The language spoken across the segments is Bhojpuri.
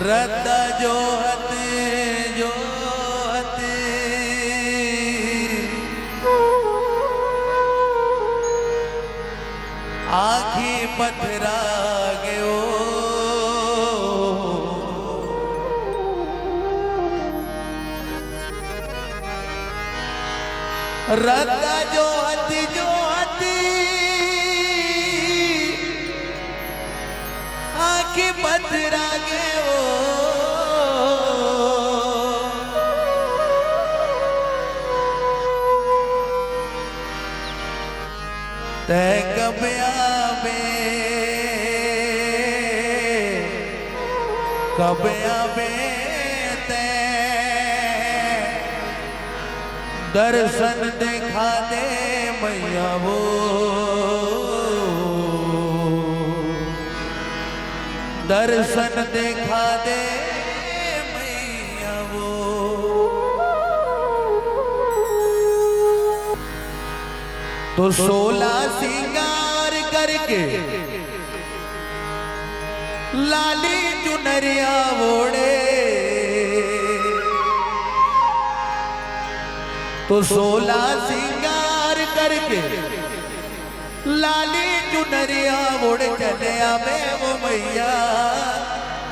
रद्दा जो आखी पथरा गयो रद्दा जो आखी पथरा गयो ते कबिया में ते दर्शन देखा दे मैया वो दर्शन देखा दे मैया वो। तो 16 सिंगार करके लाली चुनरिया ओढ़े तो 16 सिंगार करके लाली चुनरिया ओढ़ चले आवे वो मैया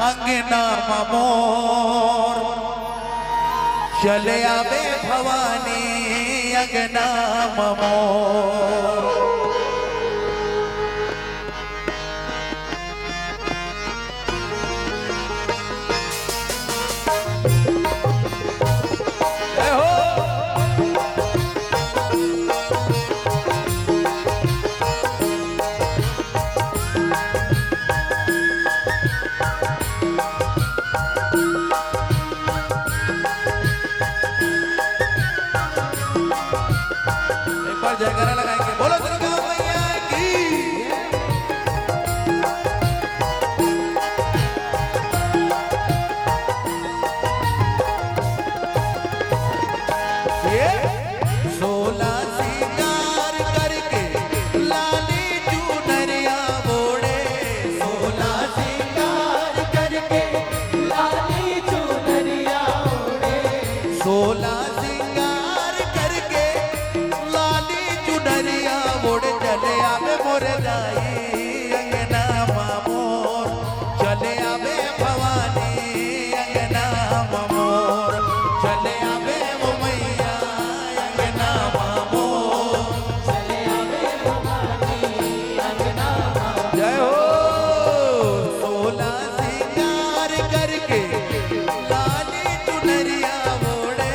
अंगना मोर चले आवे भवानी अंगना मोर। जयकारा लगाएंगे, बोलो दुर्गा मैया की। ये 16 सिंगार करके लाली चुनरिया ओढ़े 16 सिंगार करके लाली चुनरिया ओढ़े 16 चले आवे मोर जाई अंगना मोर चले आवे भवानी अंगना मोर चले आवे वो मैया अंगना मोर चले आवे भवानी अंगना मोर। जय हो 16 सिंगार करके लाली चुनरिया ओढ़े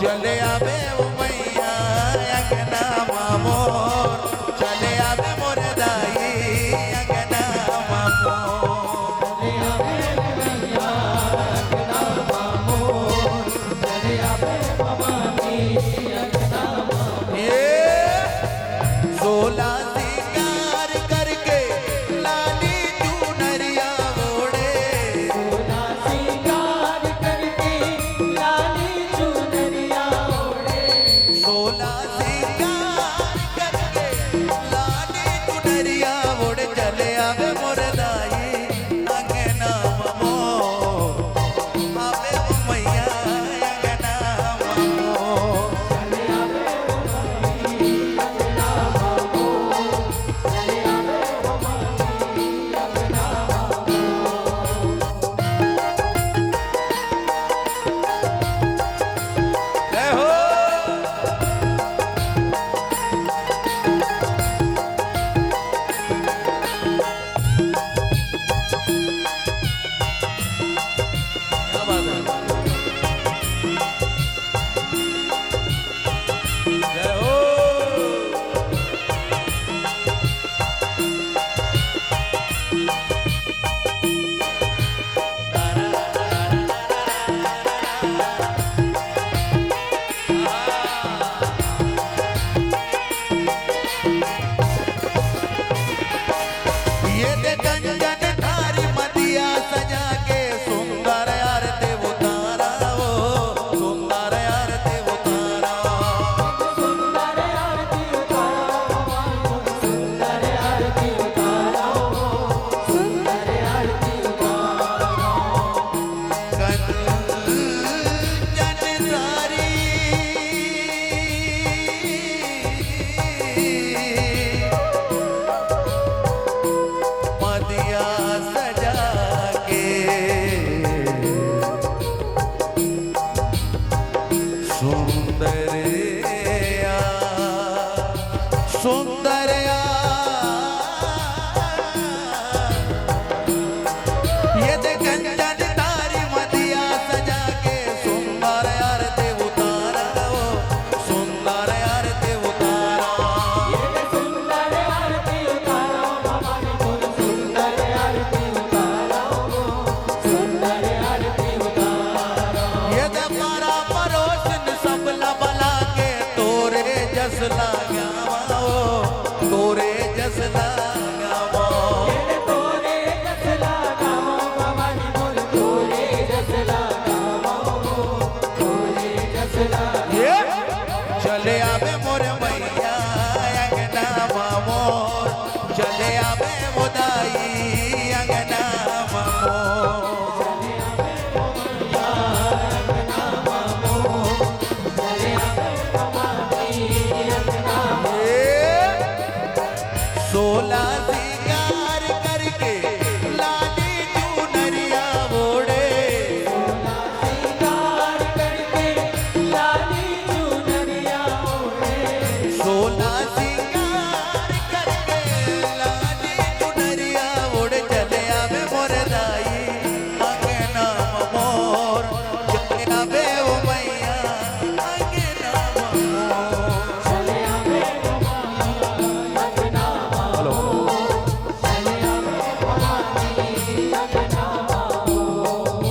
चले आवे ओ मैया अंगना मोर चले आवे मोर दाई अंगना मोर चले आवे मैया अंगना मोर चले आवे भवानी अंगना मोर ये 16 सिंगार करके लाली चुनरिया ओढ़े 16 सिंगार करके लाली चुनरिया ओढ़े 16 सिंगार करके लाली चुनरिया ओढ़े चले आवे मोर दाई अंगना मोर आवे ओ मैया अंगना मोर चले आवे ओ दाई अंगना मोर चले आवे ओ भवानी अंगना जय हो क्या बात है जय हो ये दे कंगन थारी मदिया सजा के सुंदर आरती उतारा वो सुंदर आरती उतारा सुंदर आरती उतारा सुंदर आरती उतारा सुंदर आरती उतारा कंगन थारी मदिया सजा के सुंदरिया सुंदरिया ये दे कंचन तारी मदिया सजा के सुंदर आरती उतारा वो सुंदर आरती उतारा सुंदर आरती उतारा भवानी बोल सुंदर आरती उतारा सुंदर आरती उतारा ये दमारा परोसन सब लबला के तोरे जस लगावा तोरे जस लगावा तोरे जस लगावा भवानी बोल तोरे जस लगावा तोरे जस लगावा चले आवे मोर मैया अंगना मोर चले आवे मोदाई अंगना मोर चले आवे मैया अंगना मोर चले आवे भवानी अंगना मोर 16 सिंगार करके लाली चुनरिया ओढ़े 16 सिंगार करके लाली चुनरिया ओढ़े 16 सिंगार करके लाली चुनरिया ओढ़े चले आवे मोर दाई अंगना मोर चले आवे ओ मैया अंगना मोर चले आवे भवानी अंगना मोर चले आवे भवानी अंगना मोर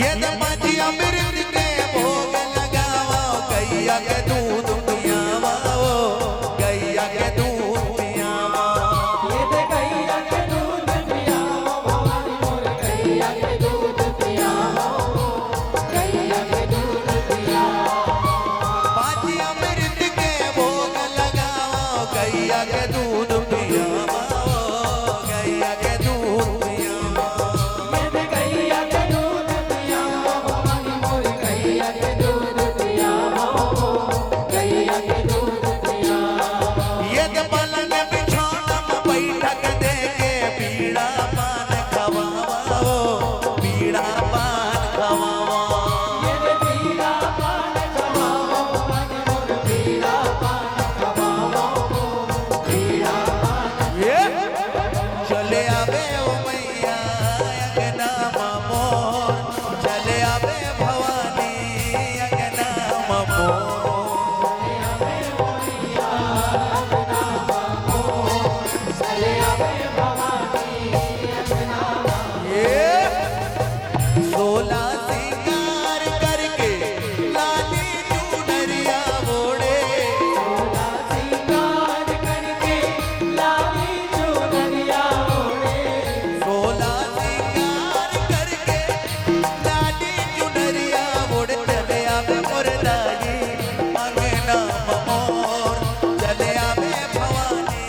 ये दमाजी अमृत के भोग लगा गैया के दूध पियाओ, गैया के दूध पियाओ। बाजी अमृत के भोग लगाओ, गैया के दूध पियाओ, गैया के दूध पियाओ। ये गैया के दूध पियाओ, भवानी मोरी गैया के दूध पियाओ, गैया के दूध पियाओ। ये पलंग बिछौना बैठक दे के पीड़ा पान खवाओ, पीड़ा पान खवाओ। ये पीड़ा पान खवाओ, भवानी मोर पीड़ा पान खवाओ, पीड़ा पान। ये चले आवे ओ मैया अंगना मोर, चले आवे भवानी अंगना मोर। चले आवे भवानी अंगना ये 16 सिंगार करके लाली चुनरिया ओढ़े, सिंगार करके लाली चुनरिया ओढ़े। 16 सिंगार करके लाली चुनरिया ओढ़े। चले आवे मोर दाई अंगना मोर, चले आवे भवानी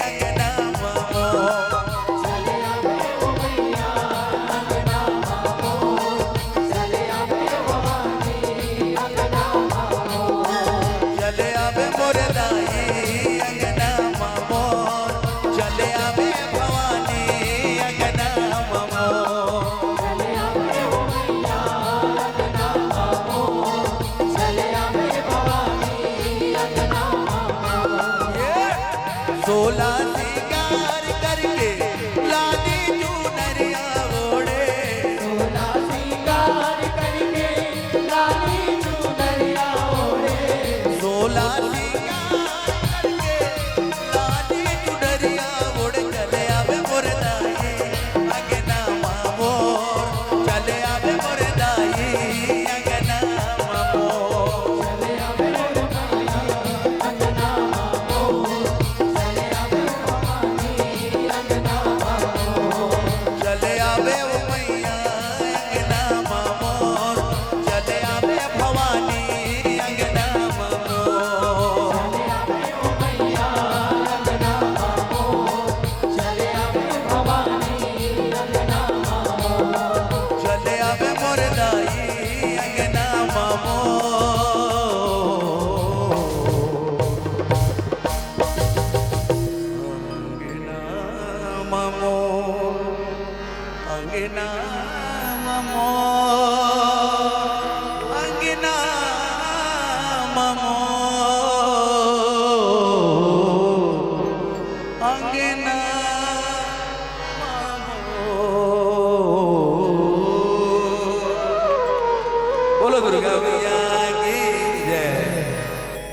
अंगना मोर। चले आवे ओ मैया अंगना मोर, चले आवे भवानी अंगना मोर। चले आवे मोर दाई अंगना मोर, चले आवे भवानी अंगना मोर। चले आवे ओ मैया अंगना मोर, चले आवे भवानी अंगना मोर। ये 16 सिंगार करके लाली चुनरिया ओढ़े, सोला सिंगार करके लाली चुनरिया ओढ़े। 16 सिंगार करके लाली चुनरिया ओढ़े। चले आवे मोर दाई अंगना मोर, चले आवे मोर दाई अंगना मोर। चले आवे ओ मैया अंगना मोर, चले आवे भवानी अंगना मोर। चले आवे ओ मैया अंगना मोर, चले आवे भवानी अंगना मोर। चले आवे ओ मैया अंगना मोर, चले आवे भवानी अंगना मोर। चले आवे मोर दाई अंगना मोर। अंगना मोर, अंगना मोर, अंगना मोर। बोलो दुर्गा मैया